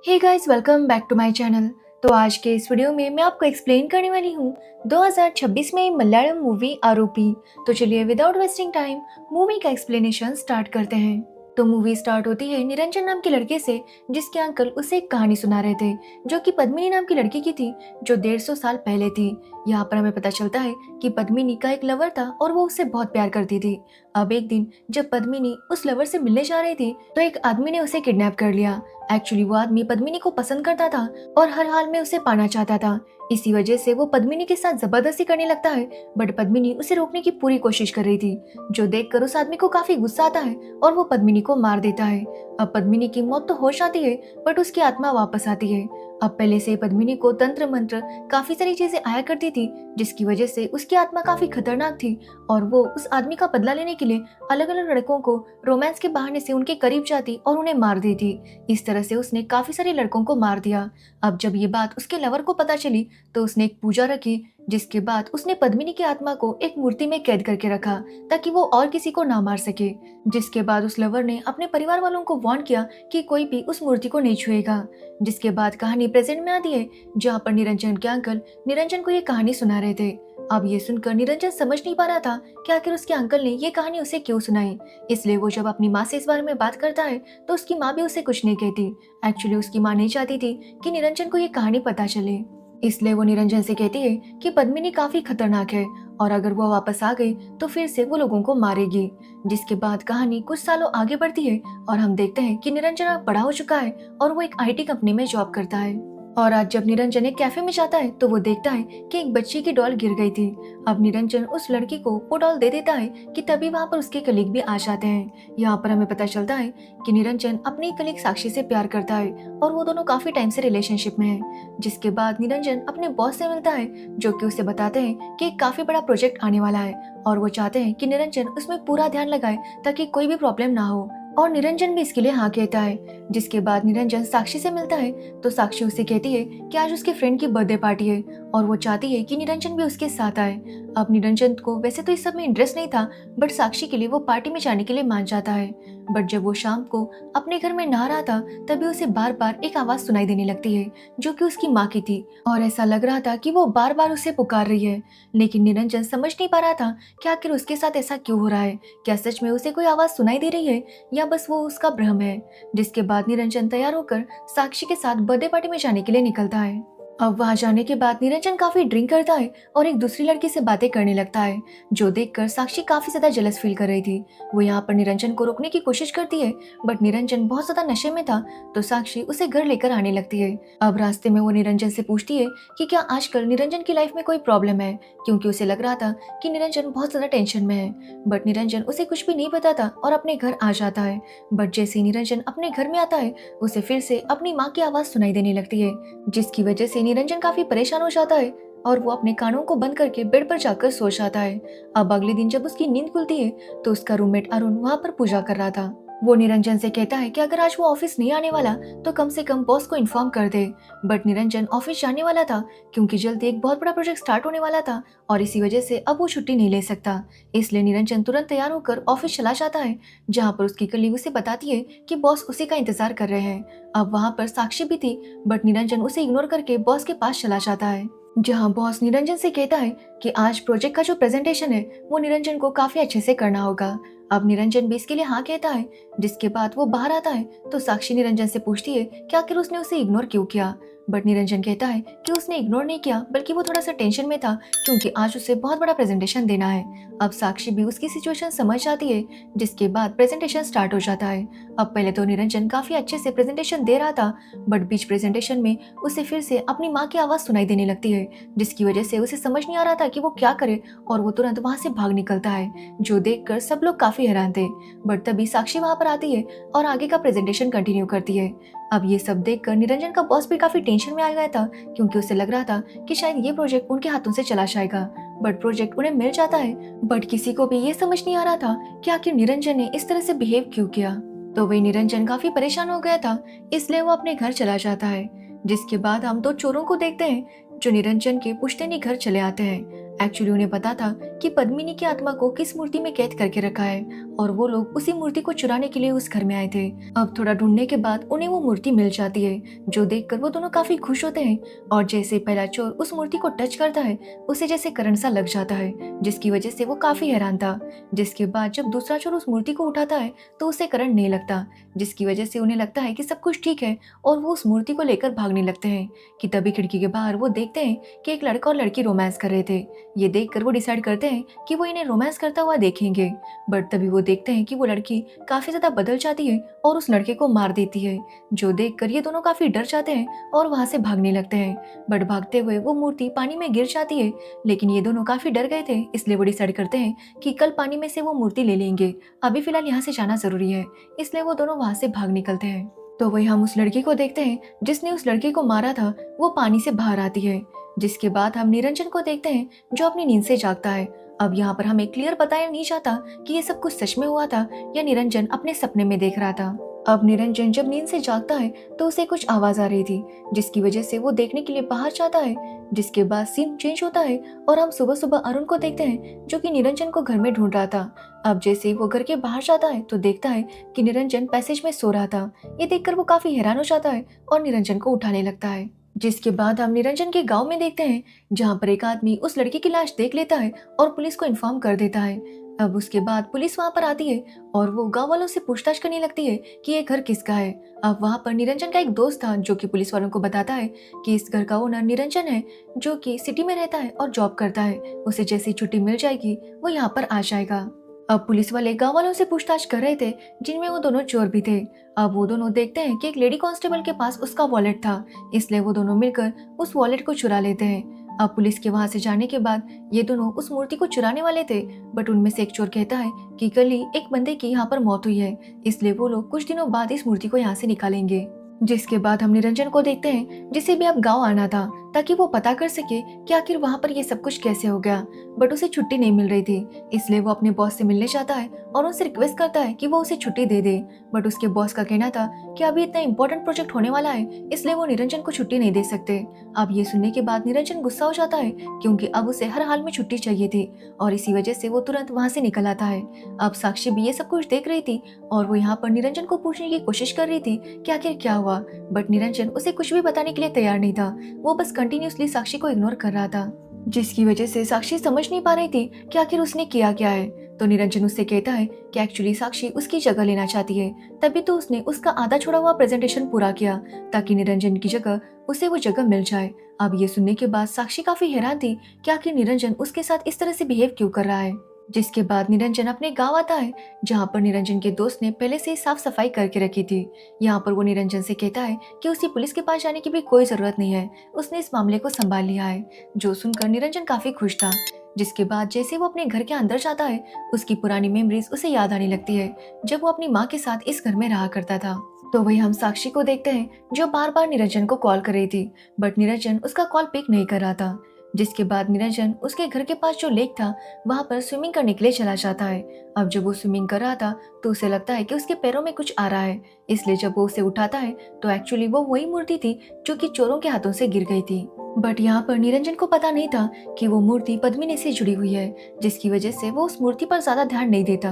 Hey guys, welcome back to my channel. तो आज के इस वीडियो में मैं आपको एक्सप्लेन करने वाली हूँ 2026 में मलयालम मूवी आरोपी। तो चलिए विदाउट वेस्टिंग टाइम मूवी का एक्सप्लेनेशन स्टार्ट करते हैं। तो मूवी स्टार्ट होती है निरंजन नाम के लड़के से, जिसके अंकल उसे एक कहानी सुना रहे थे जो कि पद्मिनी नाम की लड़की की थी, जो 150 साल पहले थी। यहाँ पर हमें पता चलता है कि पद्मिनी का एक लवर था और वो उससे बहुत प्यार करती थी। अब एक दिन जब पद्मिनी उस लवर से मिलने जा रही थी तो एक आदमी ने उसे किडनैप कर लिया। एक्चुअली वो आदमी पद्मिनी को पसंद करता था और हर हाल में उसे पाना चाहता था। इसी वजह से वो पद्मिनी के साथ जबरदस्ती करने लगता है, बट पद्मिनी उसे रोकने की पूरी कोशिश कर रही थी, जो देखकर उस आदमी को काफी गुस्सा आता है और वो पद्मिनी को मार देता है। अब पद्मिनी की मौत तो होश आती है, बट उसकी आत्मा वापस आती है। अब पहले से पद्मिनी को तंत्र मंत्र काफी सारी चीजें आया करती थी, जिसकी वजह से उसकी आत्मा काफी खतरनाक थी और वो उस आदमी का बदला लेने के लिए अलग अलग लड़कों को रोमांस के बहाने से उनके करीब जाती और उन्हें मार देती। इस तरह से उसने काफी सारे लड़कों को मार दिया। अब जब ये बात उसके लवर को पता चली तो उसने एक पूजा रखी, जिसके बाद उसने पद्मिनी की आत्मा को एक मूर्ति में कैद करके रखा ताकि वो और किसी को ना मार सके। जिसके बाद उस लवर ने अपने परिवार वालों को वार्न किया कि कोई भी उस मूर्ति को नहीं छुएगा। जिसके बाद कहानी प्रेजेंट में आती है, जहाँ पर निरंजन के अंकल निरंजन को ये कहानी सुना रहे थे। अब ये सुनकर निरंजन समझ नहीं पा रहा था कि आखिर उसके अंकल ने ये कहानी उसे क्यों सुनाई। इसलिए वो जब अपनी माँ से इस बारे में बात करता है तो उसकी माँ भी उसे कुछ नहीं कहती। एक्चुअली उसकी माँ नहीं चाहती थी कि निरंजन को ये कहानी पता चले, इसलिए वो निरंजन से कहती है कि पद्मिनी काफी खतरनाक है और अगर वो वापस आ गई तो फिर से वो लोगों को मारेगी। जिसके बाद कहानी कुछ सालों आगे बढ़ती है और हम देखते हैं कि निरंजन अब बड़ा हो चुका है और वो एक आईटी कंपनी में जॉब करता है। और आज जब निरंजन एक कैफे में जाता है तो वो देखता है कि एक बच्ची की डॉल गिर गई थी। अब निरंजन उस लड़की को वो डॉल दे देता है कि तभी वहाँ पर उसके कलीग भी आ जाते हैं। यहाँ पर हमें पता चलता है कि निरंजन अपनी कलीग साक्षी से प्यार करता है और वो दोनों काफी टाइम से रिलेशनशिप में हैं। जिसके बाद निरंजन अपने बॉस से मिलता है, जो कि उसे बताते हैं कि एक काफी बड़ा प्रोजेक्ट आने वाला है और वो चाहते हैं कि निरंजन उसमें पूरा ध्यान लगाए ताकि कोई भी प्रॉब्लम ना हो, और निरंजन भी इसके लिए हाँ कहता है। जिसके बाद निरंजन साक्षी से मिलता है तो साक्षी उसे कहती है कि आज उसके फ्रेंड की बर्थडे पार्टी है और वो चाहती है कि निरंजन भी उसके साथ आए। अब निरंजन को वैसे तो इस सब में इंटरेस्ट नहीं था, बट साक्षी के लिए वो पार्टी में जाने के लिए मान जाता है। बट जब वो शाम को अपने घर में नहा रहा था तभी उसे बार बार एक आवाज सुनाई देने लगती है, जो कि उसकी माँ की थी, और ऐसा लग रहा था कि वो बार बार उसे पुकार रही है। लेकिन निरंजन समझ नहीं पा रहा था कि आखिर उसके साथ ऐसा क्यों हो रहा है। क्या सच में उसे कोई आवाज सुनाई दे रही है या बस वो उसका भ्रम है। जिसके बाद निरंजन तैयार होकर साक्षी के साथ बर्थडे पार्टी में जाने के लिए निकलता है। अब वहां जाने के बाद निरंजन काफी ड्रिंक करता है और एक दूसरी लड़की से बातें करने लगता है, जो देखकर साक्षी काफी ज्यादा जेलस फील कर रही थी। वो यहाँ पर निरंजन को रोकने की कोशिश करती है, बट निरंजन बहुत ज्यादा नशे में था तो साक्षी उसे घर लेकर आने लगती है। अब रास्ते में वो निरंजन से पूछती है कि क्या आजकल निरंजन की लाइफ में कोई प्रॉब्लम है, क्योंकि उसे लग रहा था कि निरंजन बहुत ज्यादा टेंशन में है। बट निरंजन उसे कुछ भी नहीं बताता और अपने घर आ जाता है। बट जैसे ही निरंजन अपने घर में आता है उसे फिर से अपनी माँ की आवाज सुनाई देने लगती है, जिसकी वजह से निरंजन काफी परेशान हो जाता है और वो अपने कानों को बंद करके बेड पर जाकर सो जाता है। अब अगले दिन जब उसकी नींद खुलती है तो उसका रूममेट अरुण वहाँ पर पूजा कर रहा था। वो निरंजन से कहता है कि अगर आज वो ऑफिस नहीं आने वाला तो कम से कम बॉस को इन्फॉर्म कर दे। बट निरंजन ऑफिस जाने वाला था क्योंकि जल्दी एक बहुत बड़ा प्रोजेक्ट स्टार्ट होने वाला था और इसी वजह से अब वो छुट्टी नहीं ले सकता। इसलिए निरंजन तुरंत तैयार होकर ऑफिस चला जाता है, जहाँ पर उसकी कलीग उसे बताती है कि बॉस उसी का इंतजार कर रहे हैं। अब वहाँ पर साक्षी भी थी, बट निरंजन उसे इग्नोर करके बॉस के पास चला जाता है, जहां बॉस निरंजन से कहता है कि आज प्रोजेक्ट का जो प्रेजेंटेशन है वो निरंजन को काफी अच्छे से करना होगा। अब निरंजन भी इसके लिए हाँ कहता है। जिसके बाद वो बाहर आता है तो साक्षी निरंजन से पूछती है कि आखिर उसने उसे इग्नोर क्यों किया। बट निरंजन कहता है कि उसने इग्नोर नहीं किया, बल्कि वो थोड़ा सा टेंशन में था क्योंकि आज उसे बहुत बड़ा प्रेजेंटेशन देना है। अब साक्षी भी उसकी सिचुएशन समझ जाती है, जिसके बाद प्रेजेंटेशन स्टार्ट हो जाता है। अब पहले तो निरंजन काफी अच्छे से प्रेजेंटेशन दे रहा था, बट बीच प्रेजेंटेशन में उसे फिर से अपनी माँ की आवाज सुनाई देने लगती है, जिसकी वजह से उसे समझ नहीं आ रहा था कि वो क्या करे और वो तुरंत वहाँ से भाग निकलता है, जो देखकर सब लोग काफी हैरान थे। बट तभी साक्षी वहाँ पर आती है और आगे का प्रेजेंटेशन कंटिन्यू करती है। अब ये सब देखकर निरंजन का बॉस भी काफी टेंशन में आ गया था, क्योंकि उसे लग रहा था कि शायद ये प्रोजेक्ट उनके हाथों से चला जाएगा। बट प्रोजेक्ट उन्हें मिल जाता है, बट किसी को भी ये समझ नहीं आ रहा था कि आखिर निरंजन ने इस तरह से बिहेव क्यों किया। तो वही निरंजन काफी परेशान हो गया था, इसलिए वो अपने घर चला जाता है। जिसके बाद हम दो चोरों को देखते हैं जो निरंजन के पुश्तैनी घर चले आते हैं। एक्चुअली उन्हें पता था कि पद्मिनी की आत्मा को किस मूर्ति में कैद करके रखा है और वो लोग उसी मूर्ति को चुराने के लिए उस घर में आए थे। अब थोड़ा ढूंढने के बाद उन्हें वो मूर्ति मिल जाती है, जो देखकर वो दोनों काफी खुश होते हैं। और जैसे पहला चोर उस मूर्ति को टच करता है, उसे जैसे करंट सा लग जाता है, जिसकी वजह से वो काफी हैरान था। जिसके बाद जब दूसरा चोर उस मूर्ति को उठाता है तो उसे करंट नहीं लगता, जिसकी वजह से उन्हें लगता है कि सब कुछ ठीक है और वो उस मूर्ति को लेकर भागने लगते हैं कि तभी खिड़की के बाहर वो देखते हैं कि एक लड़का और लड़की रोमांस कर रहे थे। ये देखकर वो डिसाइड करते हैं कि वो इन्हें रोमांस करता हुआ देखेंगे, बट तभी वो देखते हैं कि वो लड़की काफी ज्यादा बदल जाती है और उस लड़के को मार देती है, जो देखकर ये दोनों काफी डर जाते हैं और वहां से भागने लगते हैं। बट भागते हुए वो मूर्ति पानी में गिर जाती है, लेकिन ये दोनों काफी डर गए थे, इसलिए वो डिसाइड करते हैं कि कल पानी में से वो मूर्ति ले लेंगे, अभी फिलहाल यहाँ से जाना जरूरी है। इसलिए वो दोनों वहां से भाग निकलते हैं। तो वही हम उस लड़की को देखते हैं जिसने उस लड़के को मारा था, वो पानी से बाहर आती है। जिसके बाद हम निरंजन को देखते हैं जो अपनी नींद से जागता है। अब यहाँ पर हमें क्लियर बताया नहीं जाता कि ये सब कुछ सच में हुआ था या निरंजन अपने सपने में देख रहा था। अब निरंजन जब नींद से जागता है तो उसे कुछ आवाज आ रही थी, जिसकी वजह से वो देखने के लिए बाहर जाता है। जिसके बाद सीन चेंज होता है और हम सुबह सुबह अरुण को देखते हैं जो कि निरंजन को घर में ढूंढ रहा था। अब जैसे ही वो घर के बाहर जाता है तो देखता है कि निरंजन पैसेज में सो रहा था। ये देखकर वो काफी हैरान हो जाता है और निरंजन को उठाने लगता है। जिसके बाद हम निरंजन के गांव में देखते हैं जहां पर एक आदमी उस लड़की की लाश देख लेता है और पुलिस को इन्फॉर्म कर देता है। अब उसके बाद पुलिस वहां पर आती है और वो गांव वालों से पूछताछ करने लगती है कि ये घर किसका है। अब वहां पर निरंजन का एक दोस्त था जो कि पुलिस वालों को बताता है कि इस घर का ओनर निरंजन है, जो कि सिटी में रहता है और जॉब करता है। उसे जैसी छुट्टी मिल जाएगी वो यहाँ पर आ जाएगा। अब पुलिस वाले गांव वालों से पूछताछ कर रहे थे, जिनमें वो दोनों चोर भी थे। अब वो दोनों देखते हैं कि एक लेडी कांस्टेबल के पास उसका वॉलेट था, इसलिए वो दोनों मिलकर उस वॉलेट को चुरा लेते हैं। अब पुलिस के वहां से जाने के बाद ये दोनों उस मूर्ति को चुराने वाले थे, बट उनमें से एक चोर कहता है कि कल ही एक बंदे की यहाँ पर मौत हुई है, इसलिए वो लोग कुछ दिनों बाद इस मूर्ति को यहाँ से निकालेंगे। जिसके बाद हम निरंजन को देखते हैं जिसे भी अब गांव आना था ताकि वो पता कर सके कि आखिर वहां पर ये सब कुछ कैसे हो गया, बट उसे छुट्टी नहीं मिल रही थी, इसलिए वो अपने बॉस से मिलने चाहता है और उनसे रिक्वेस्ट करता है कि वो उसे छुट्टी दे दे। बट उसके बॉस का कहना था कि अभी इतना इंपॉर्टेंट प्रोजेक्ट होने वाला है, इसलिए वो निरंजन को छुट्टी नहीं दे सकते। अब ये सुनने के बाद निरंजन गुस्सा हो जाता है क्योंकि अब उसे हर हाल में छुट्टी चाहिए थी और इसी वजह से वो तुरंत वहां से निकल आता है। अब साक्षी भी ये सब कुछ देख रही थी और वो यहाँ पर निरंजन को पूछने की कोशिश कर रही थी कि आखिर क्या हुआ, बट निरंजन उसे कुछ भी बताने के लिए तैयार नहीं था। वो बस कंटिन्यूअसली साक्षी को इग्नोर कर रहा था, जिसकी वजह से साक्षी समझ नहीं पा रही थी कि आखिर उसने किया क्या है। तो निरंजन उससे कहता है कि एक्चुअली साक्षी उसकी जगह लेना चाहती है, तभी तो उसने उसका आधा छोड़ा हुआ प्रेजेंटेशन पूरा किया ताकि निरंजन की जगह उसे वो जगह मिल जाए। अब ये सुनने के बाद साक्षी काफी हैरान थी कि आखिर निरंजन उसके साथ इस तरह से बिहेव क्यों कर रहा है। जिसके बाद निरंजन अपने गांव आता है जहां पर निरंजन के दोस्त ने पहले से ही साफ सफाई करके रखी थी। यहाँ पर वो निरंजन से कहता है कि उसे पुलिस के पास जाने की भी कोई जरूरत नहीं है, उसने इस मामले को संभाल लिया है, जो सुनकर निरंजन काफी खुश था। जिसके बाद जैसे वो अपने घर के अंदर जाता है उसकी पुरानी मेमोरीज उसे याद आने लगती है जब वो अपनी माँ के साथ इस घर में रहा करता था। तो वही हम साक्षी को देखते हैं जो बार बार निरंजन को कॉल कर रही थी, बट निरंजन उसका कॉल पिक नहीं कर रहा था। जिसके बाद निरंजन उसके घर के पास जो लेक था वहां पर स्विमिंग करने के लिए चला जाता है। अब जब वो स्विमिंग कर रहा था तो उसे लगता है कि उसके पैरों में कुछ आ रहा है, इसलिए जब वो उसे उठाता है तो एक्चुअली वो वही मूर्ति थी जो कि चोरों के हाथों से गिर गई थी। बट यहाँ पर निरंजन को पता नहीं था कि वो मूर्ति पद्मिनी से जुड़ी हुई है, जिसकी वजह से वो उस मूर्ति पर ज्यादा ध्यान नहीं देता।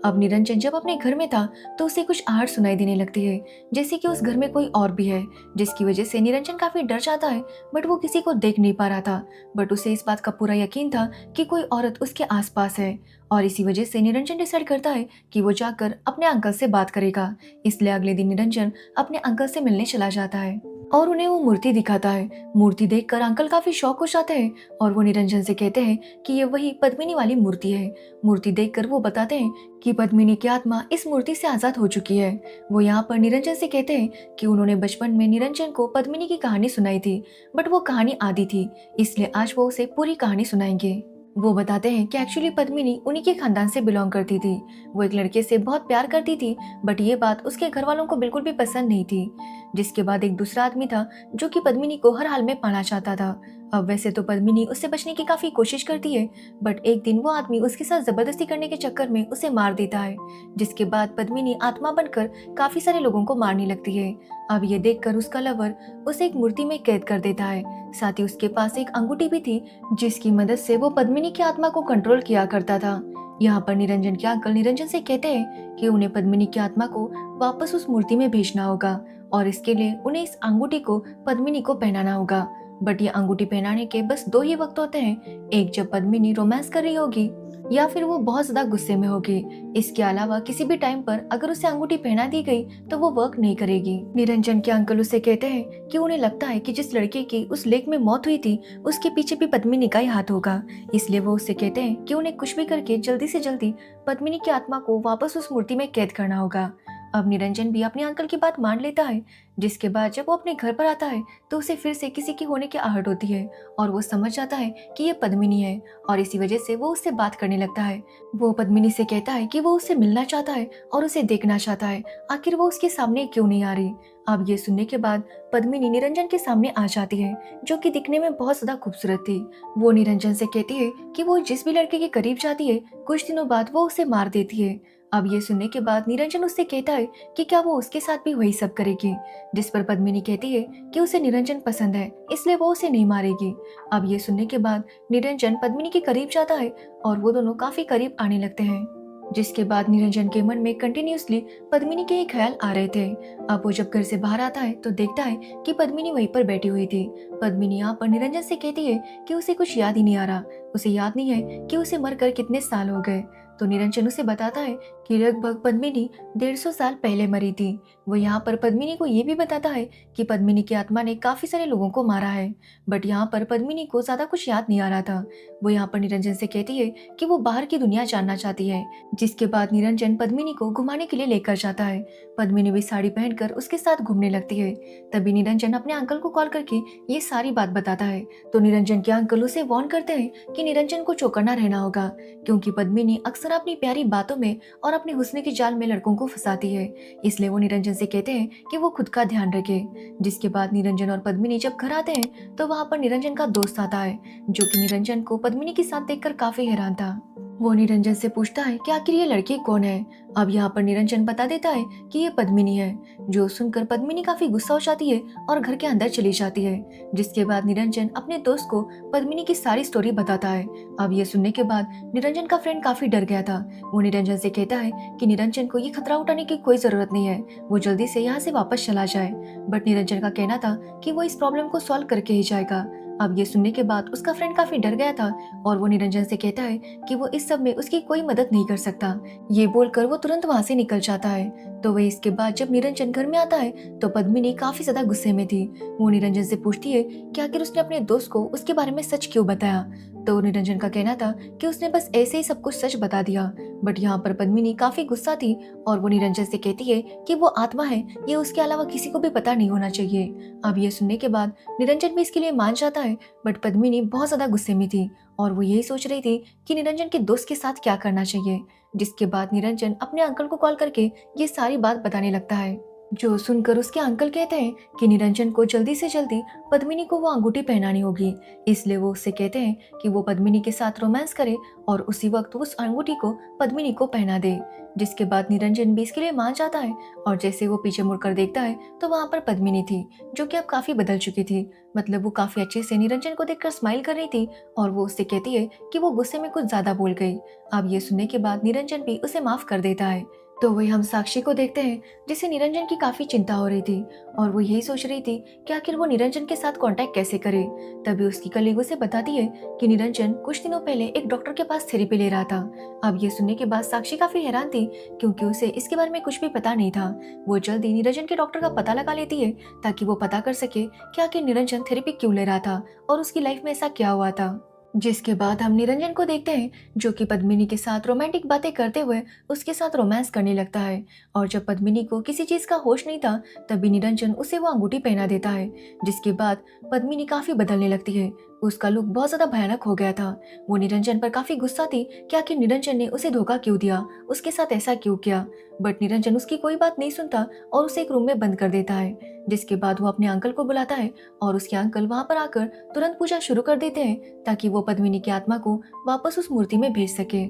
अब निरंजन जब अपने घर में था तो उसे कुछ आहट सुनाई देने लगती है, जैसे कि उस घर में कोई और भी है, जिसकी वजह से निरंजन काफी डर जाता है, बट वो किसी को देख नहीं पा रहा था। बट उसे इस बात का पूरा यकीन था कि कोई औरत उसके आसपास है और इसी वजह से निरंजन डिसाइड करता है कि वो जाकर अपने अंकल से बात करेगा। इसलिए अगले दिन निरंजन अपने अंकल से मिलने चला जाता है और उन्हें वो मूर्ति दिखाता है। मूर्ति देखकर अंकल काफी शॉक हो जाते हैं और वो निरंजन से कहते हैं कि ये वही पद्मिनी वाली मूर्ति है। मूर्ति देखकर वो बताते हैं कि पद्मिनी की आत्मा इस मूर्ति से आजाद हो चुकी है। वो यहाँ पर निरंजन से कहते हैं कि उन्होंने बचपन में निरंजन को पद्मिनी की कहानी सुनाई थी, बट वो कहानी आधी थी, इसलिए आज वो उसे पूरी कहानी सुनाएंगे। वो बताते हैं कि एक्चुअली पद्मिनी उन्हीं के खानदान से बिलोंग करती थी। वो एक लड़के से बहुत प्यार करती थी, बट ये बात उसके घर वालों को बिल्कुल भी पसंद नहीं थी। जिसके बाद एक दूसरा आदमी था जो कि पद्मिनी को हर हाल में पाना चाहता था। अब वैसे तो पद्मिनी उससे बचने की काफी कोशिश करती है, बट एक दिन वो आदमी उसके साथ जबरदस्ती करने के चक्कर में उसे मार देता है, जिसके बाद पद्मिनी आत्मा बनकर काफी सारे लोगों को मारने लगती है। अब ये देखकर उसका लवर उसे एक मूर्ति में कैद कर देता है। साथ ही उसके पास एक अंगूठी भी थी, जिसकी मदद से वो पद्मिनी की आत्मा को कंट्रोल किया करता था। यहाँ पर निरंजन के अंकल निरंजन से कहते हैं कि उन्हें पद्मिनी की आत्मा को वापस उस मूर्ति में भेजना होगा और इसके लिए उन्हें इस अंगूठी को पद्मिनी को पहनाना होगा। बट ये अंगूठी पहनाने के बस दो ही वक्त होते हैं, एक जब पद्मिनी रोमांस कर रही होगी या फिर वो बहुत ज्यादा गुस्से में होगी। इसके अलावा किसी भी टाइम पर अगर उसे अंगूठी पहना दी गई तो वो वर्क नहीं करेगी। निरंजन के अंकल उसे कहते हैं कि उन्हें लगता है कि जिस लड़के की उस लेक में मौत हुई थी उसके पीछे भी पद्मिनी का ही हाथ होगा, इसलिए वो उससे कहते हैं कि उन्हें कुछ भी करके जल्दी से जल्दी पद्मिनी की आत्मा को वापस उस मूर्ति में कैद करना होगा। अब निरंजन भी अपने अंकल की बात मान लेता है, जिसके बाद जब वो अपने घर पर आता है तो उसे फिर से किसी की होने की आहट होती है और वो समझ जाता है कि ये पद्मिनी है और इसी वजह से वो उससे बात करने लगता है। वो पद्मिनी से कहता है कि वो उससे मिलना चाहता है और उसे देखना चाहता है, आखिर वो उसके सामने क्यों नहीं आ रही। अब ये सुनने के बाद पद्मिनी निरंजन के सामने आ जाती है, जो कि दिखने में बहुत ज्यादा खूबसूरत थी। वो निरंजन से कहती है कि वो जिस भी लड़के के करीब जाती है कुछ दिनों बाद वो उसे मार देती है। अब ये सुनने के बाद निरंजन उससे कहता है कि क्या वो उसके साथ भी वही सब करेगी, जिस पर पद्मिनी कहती है कि उसे निरंजन पसंद है इसलिए वो उसे नहीं मारेगी। अब ये सुनने के बाद निरंजन पद्मिनी के करीब जाता है और वो दोनों काफी करीब आने लगते हैं, जिसके बाद निरंजन के मन में कंटिन्यूअसली पद्मिनी के ही ख्याल आ रहे थे। अब वो जब घर से बाहर आता है तो देखता है कि पद्मिनी वहीं पर बैठी हुई थी। पद्मिनी यहाँ पर निरंजन से कहती है कि उसे कुछ याद ही नहीं आ रहा, उसे याद नहीं है कि उसे मरकर कितने साल हो गए। तो निरंजन उसे बताता है कि लगभग पद्मिनी 150 साल पहले मरी थी। वो यहाँ पर पद्मिनी को ये भी बताता है कि पद्मिनी की आत्मा ने काफी सारे लोगों को मारा है, बट यहाँ पर पद्मिनी को ज्यादा कुछ याद नहीं आ रहा था। वो यहाँ पर निरंजन से कहती है कि वो बाहर की दुनिया जानना चाहती है, जिसके बाद निरंजन पद्मिनी को घुमाने के लिए लेकर जाता है। पद्मिनी भी साड़ी पहनकर उसके साथ घूमने लगती है। तभी निरंजन अपने अंकल को कॉल करके ये सारी बात बताता है। तो निरंजन के अंकल उसे वार्न करते हैं कि निरंजन को चौकन्ना रहना होगा, क्योंकि पद्मिनी अक्सर अपनी प्यारी बातों में और अपने हुस्न के जाल में लड़कों को फंसाती है। इसलिए वो निरंजन से कहते हैं कि वो खुद का ध्यान रखे। जिसके बाद निरंजन और पद्मिनी जब घर आते हैं तो वहाँ पर निरंजन का दोस्त आता है, जो कि निरंजन को पद्मिनी के साथ देखकर काफी हैरान था। वो निरंजन से पूछता है कि आखिर ये लड़की कौन है। अब यहाँ पर निरंजन बता देता है कि ये पद्मिनी है, जो सुनकर पद्मिनी काफी गुस्सा हो जाती है और घर के अंदर चली जाती है। जिसके बाद निरंजन अपने दोस्त को पद्मिनी की सारी स्टोरी बताता है। अब ये सुनने के बाद निरंजन का फ्रेंड काफी डर गया था। वो निरंजन से कहता है कि निरंजन को ये खतरा उठाने की कोई जरूरत नहीं है, वो जल्दी से यहाँ से वापस चला जाए। बट निरंजन का कहना था कि वो इस प्रॉब्लम को सॉल्व करके ही जाएगा। अब ये सुनने के बाद उसका फ्रेंड काफी डर गया था और वो निरंजन से कहता है कि वो इस सब में उसकी कोई मदद नहीं कर सकता। ये बोलकर वो तुरंत वहाँ से निकल जाता है। तो वही इसके बाद जब निरंजन घर में आता है तो पद्मिनी काफी ज्यादा गुस्से में थी। वो निरंजन से पूछती है कि आखिर उसने अपने दोस्त को उसके बारे में सच क्यों बताया। तो निरंजन का कहना था कि उसने बस ऐसे ही सब कुछ सच बता दिया। बट यहाँ पर पद्मिनी काफी गुस्सा थी और वो निरंजन से कहती है कि वो आत्मा है, ये उसके अलावा किसी को भी पता नहीं होना चाहिए। अब ये सुनने के बाद निरंजन भी इसके लिए मान जाता है, बट पद्मिनी बहुत ज्यादा गुस्से में थी और वो यही सोच रही थी कि निरंजन के दोस्त के साथ क्या करना चाहिए। जिसके बाद निरंजन अपने अंकल को कॉल करके ये सारी बात बताने लगता है, जो सुनकर उसके अंकल कहते हैं कि निरंजन को जल्दी से जल्दी पद्मिनी को वो अंगूठी पहनानी होगी। इसलिए वो उससे कहते हैं कि वो पद्मिनी के साथ रोमांस करे और उसी वक्त उस अंगूठी को पद्मिनी को पहना दे। जिसके बाद निरंजन भी इसके लिए मान जाता है और जैसे वो पीछे मुड़कर देखता है तो वहाँ पर पद्मिनी थी, जो कि अब काफी बदल चुकी थी। मतलब वो काफी अच्छे से निरंजन को देखकर स्माइल कर रही थी और वो उससे कहती है कि वो गुस्से में कुछ ज्यादा बोल गई। अब ये सुनने के बाद निरंजन भी उसे माफ कर देता है। तो वही हम साक्षी को देखते हैं, जिसे निरंजन की काफी चिंता हो रही थी और वो यही सोच रही थी कि आखिर वो निरंजन के साथ कांटेक्ट कैसे करे। तभी उसकी कलीग उसे बताती है कि निरंजन कुछ दिनों पहले एक डॉक्टर के पास थेरेपी ले रहा था। अब ये सुनने के बाद साक्षी काफी हैरान थी, क्योंकि उसे इसके बारे में कुछ भी पता नहीं था। वो जल्दी निरंजन के डॉक्टर का पता लगा लेती है ताकि वो पता कर सके कि आखिर निरंजन थेरेपी क्यों ले रहा था और उसकी लाइफ में ऐसा क्या हुआ था। जिसके बाद हम निरंजन को देखते हैं, जो कि पद्मिनी के साथ रोमांटिक बातें करते हुए उसके साथ रोमांस करने लगता है। और जब पद्मिनी को किसी चीज का होश नहीं था तभी निरंजन उसे वो अंगूठी पहना देता है। जिसके बाद पद्मिनी काफी बदलने लगती है, उसका लुक बहुत ज्यादा भयानक हो गया था। वो निरंजन पर काफी गुस्सा थी कि आखिर निरंजन ने उसे धोखा क्यों दिया, उसके साथ ऐसा क्यों किया। बट निरंजन उसकी कोई बात नहीं सुनता और उसे एक रूम में बंद कर देता है। जिसके बाद वो अपने अंकल को बुलाता है और उसके अंकल वहाँ पर आकर तुरंत पूजा शुरू कर देते हैं ताकि वो पद्मिनी की आत्मा को वापस उस मूर्ति में भेज सके।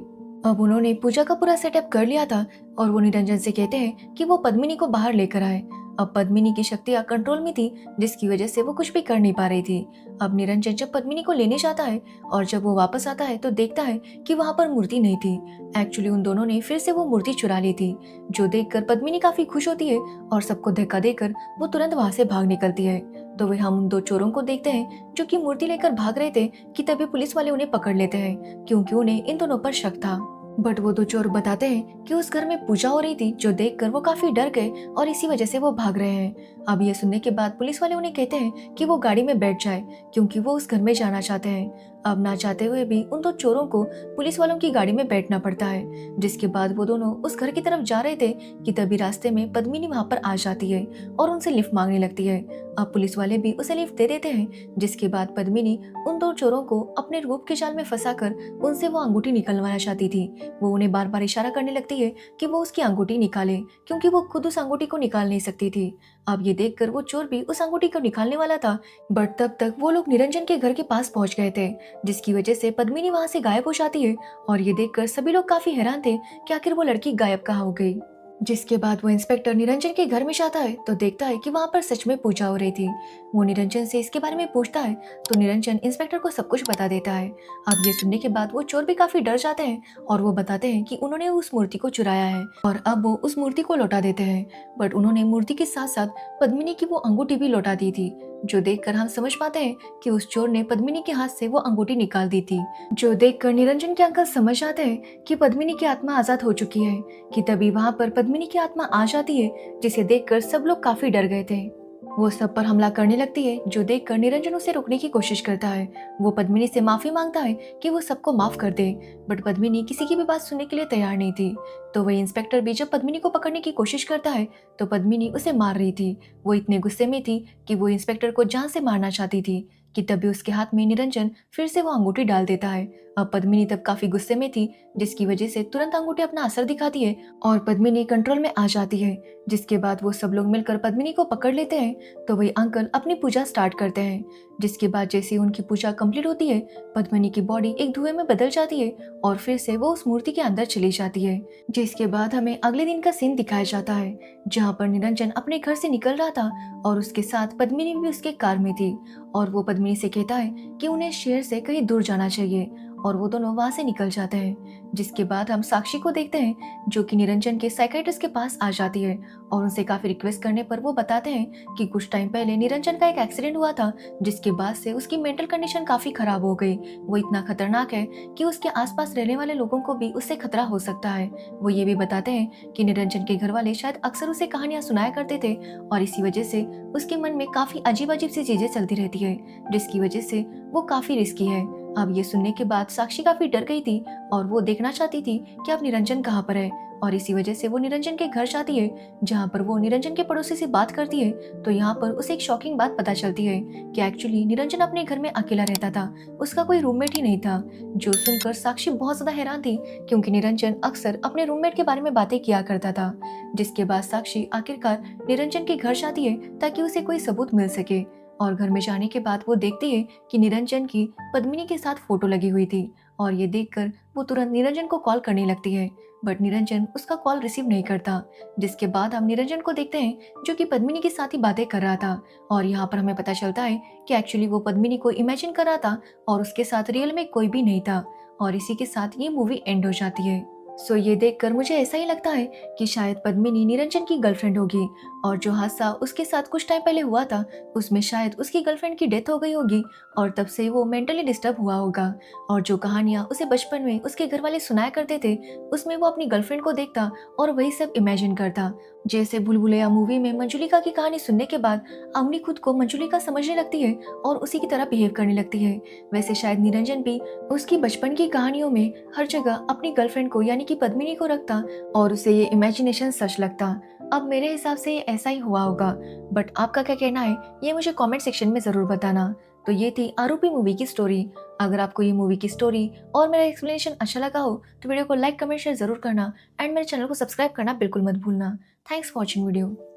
अब उन्होंने पूजा का पूरा सेटअप कर लिया था और वो निरंजन से कहते हैं कि वो पद्मिनी को बाहर लेकर आए। अब पद्मिनी की शक्तियां कंट्रोल में थी जिसकी वजह से वो कुछ भी कर नहीं पा रही थी। अब निरंजन जब पद्मिनी को लेने जाता है और जब वो वापस आता है तो देखता है कि वहां पर मूर्ति नहीं थी। एक्चुअली उन दोनों ने फिर से वो मूर्ति चुरा ली थी, जो देखकर पद्मिनी काफी खुश होती है और सबको धक्का देकर वो तुरंत वहां से भाग निकलती है। तो वे हम उन दो चोरों को देखते हैं जो कि मूर्ति लेकर भाग रहे थे कि तभी पुलिस वाले उन्हें पकड़ लेते हैं क्योंकि उन्हें इन दोनों पर शक था। बट वो दो चोर बताते हैं कि उस घर में पूजा हो रही थी, जो देखकर वो काफी डर गए और इसी वजह से वो भाग रहे हैं। अब ये सुनने के बाद पुलिस वाले उन्हें कहते हैं कि वो गाड़ी में बैठ जाए क्योंकि वो उस घर में जाना चाहते हैं। अब ना चाहते हुए भी उन दो चोरों को पुलिस वालों की गाड़ी में बैठना पड़ता है, जिसके बाद वो दोनों उस घर की तरफ जा रहे थे कि तभी रास्ते में पद्मिनी वहां पर आ जाती है और उनसे लिफ्ट मांगने लगती है। अब पुलिस वाले भी उसे लिफ्ट दे देते हैं, जिसके बाद पद्मिनी उन दो चोरों को अपने रूप के जाल में फंसाकर उनसे वो अंगूठी निकलवाना चाहती थी। वो उन्हें बार बार इशारा करने लगती है कि वो उसकी अंगूठी निकाले क्योंकि वो खुद उस अंगूठी को निकाल नहीं सकती थी। अब ये देखकर वो चोर भी उस अंगूठी को निकालने वाला था, बट तब तक वो लोग निरंजन के घर के पास पहुंच गए थे, जिसकी वजह से पद्मिनी वहां से गायब हो जाती है। और ये देखकर सभी लोग काफी हैरान थे कि आखिर वो लड़की गायब कहाँ हो गई। जिसके बाद वो इंस्पेक्टर निरंजन के घर में जाता है तो देखता है कि वहां पर सच में पूजा हो रही थी। वो निरंजन से इसके बारे में पूछता है तो निरंजन इंस्पेक्टर को सब कुछ बता देता है। अब ये सुनने के बाद वो चोर भी काफी डर जाते हैं और वो बताते हैं कि उन्होंने उस मूर्ति को चुराया है और अब वो उस मूर्ति को लौटा देते हैं। बट उन्होंने मूर्ति के साथ साथ पद्मिनी की वो अंगूठी भी लौटा दी थी, जो देखकर हम समझ पाते हैं कि उस चोर ने पद्मिनी के हाथ से वो अंगूठी निकाल दी थी। जो देखकर निरंजन के अंकल समझ जाते हैं कि पद्मिनी की आत्मा आजाद हो चुकी है कि तभी वहां पर पद्मिनी की आत्मा आ जाती है, जिसे देखकर सब लोग काफी डर गए थे। वो सब पर हमला करने लगती है, जो देखकर निरंजन उसे रोकने की कोशिश करता है। वो पद्मिनी से माफी मांगता है कि वो सबको माफ कर दे, बट पद्मिनी किसी की भी बात सुनने के लिए तैयार नहीं थी। तो वही इंस्पेक्टर भी जब पद्मिनी को पकड़ने की कोशिश करता है तो पद्मिनी उसे मार रही थी। वो इतने गुस्से में थी कि वो इंस्पेक्टर को जान से मारना चाहती थी कि तभी उसके हाथ में निरंजन फिर से वो अंगूठी डाल देता है। अब पद्मिनी तब काफी गुस्से में थी, जिसकी वजह से तुरंत अंगूठी अपना असर दिखाती है और पद्मिनी कंट्रोल में आ जाती है। जिसके बाद वो सब लोग मिलकर पद्मिनी को पकड़ लेते हैं। तो वही अंकल अपनी पूजा स्टार्ट करते हैं, जिसके बाद जैसे उनकी पूजा कंप्लीट होती है पद्मिनी की बॉडी एक धुएं में बदल जाती है और फिर से वो उस मूर्ति के अंदर चली जाती है। जिसके बाद हमें अगले दिन का सीन दिखाया जाता है, जहाँ पर निरंजन अपने घर से निकल रहा था और उसके साथ पद्मिनी भी उसके कार में थी और वो पद्मिनी से कहता है कि उन्हें शहर से कहीं दूर जाना चाहिए और वो दोनों वहां से निकल जाते हैं। जिसके बाद हम साक्षी को देखते हैं, जो कि निरंजन के साइकियाट्रिस्ट के पास आ जाती है और उनसे काफी रिक्वेस्ट करने पर वो बताते हैं कि कुछ टाइम पहले निरंजन का एक एक्सीडेंट हुआ था, जिसके बाद से उसकी मेंटल कंडीशन काफी खराब हो गई। वो इतना खतरनाक है कि उसके आसपास रहने वाले लोगों को भी उससे खतरा हो सकता है। वो ये भी बताते हैं कि निरंजन के घर वाले शायद अक्सर उसे कहानियां सुनाया करते थे और इसी वजह से उसके मन में काफी अजीब अजीब सी चीजें चलती रहती है, जिसकी वजह से वो काफी रिस्की है। अब ये सुनने के बाद साक्षी काफी डर गई थी और वो देखना चाहती थी कि अब निरंजन कहाँ पर है और इसी वजह से वो निरंजन के घर जाती है, जहाँ पर वो निरंजन के पड़ोसी से बात करती है। तो यहाँ पर उसे एक शॉकिंग बात पता चलती है कि एक्चुअली निरंजन अपने घर में अकेला रहता था, उसका कोई रूममेट ही नहीं था। जो सुनकर साक्षी बहुत ज्यादा हैरान थी क्योंकि निरंजन अक्सर अपने रूममेट के बारे में बातें किया करता था। जिसके बाद साक्षी आखिरकार निरंजन के घर जाती है ताकि उसे कोई सबूत मिल सके और घर में जाने के बाद वो देखती है कि निरंजन की पद्मिनी के साथ फोटो लगी हुई थी और ये देखकर वो तुरंत निरंजन को कॉल करने लगती है, बट निरंजन उसका कॉल रिसीव नहीं करता। जिसके बाद हम निरंजन को देखते हैं जो कि पद्मिनी के साथ ही बातें कर रहा था और यहाँ पर हमें पता चलता है कि एक्चुअली वो पद्मिनी को इमेजिन कर रहा था और उसके साथ रियल में कोई भी नहीं था और इसी के साथ ये मूवी एंड हो जाती है। सो ये देखकर मुझे ऐसा ही लगता है कि शायद पद्मिनी निरंजन की गर्लफ्रेंड होगी और जो हादसा उसके साथ कुछ टाइम पहले हुआ था उसमें शायद उसकी गर्लफ्रेंड की डेथ हो गई होगी और तब से वो मेंटली डिस्टर्ब हुआ होगा और जो कहानियां उसे बचपन में उसके घर वाले सुनाया करते थे उसमें वो अपनी गर्लफ्रेंड को देखता और वही सब इमेजिन करता। जैसे भूल-भुलैया मूवी में मंजुलिका की कहानी सुनने के बाद अवनी खुद को मंजुलिका समझने लगती है और उसी की तरह बिहेव करने लगती है, वैसे शायद निरंजन भी उसकी बचपन की कहानियों में हर जगह अपनी गर्लफ्रेंड को यानी कि पद्मिनी को रखता और उसे ये इमेजिनेशन सच लगता। अब मेरे हिसाब से ऐसा ही हुआ होगा, बट आपका क्या कहना है ये मुझे कमेंट सेक्शन में ज़रूर बताना। तो ये थी आरोपी मूवी की स्टोरी। अगर आपको ये मूवी की स्टोरी और मेरा एक्सप्लेनेशन अच्छा लगा हो तो वीडियो को लाइक कमेंट शेयर जरूर करना एंड मेरे चैनल को सब्सक्राइब करना बिल्कुल मत भूलना। Thanks for watching video.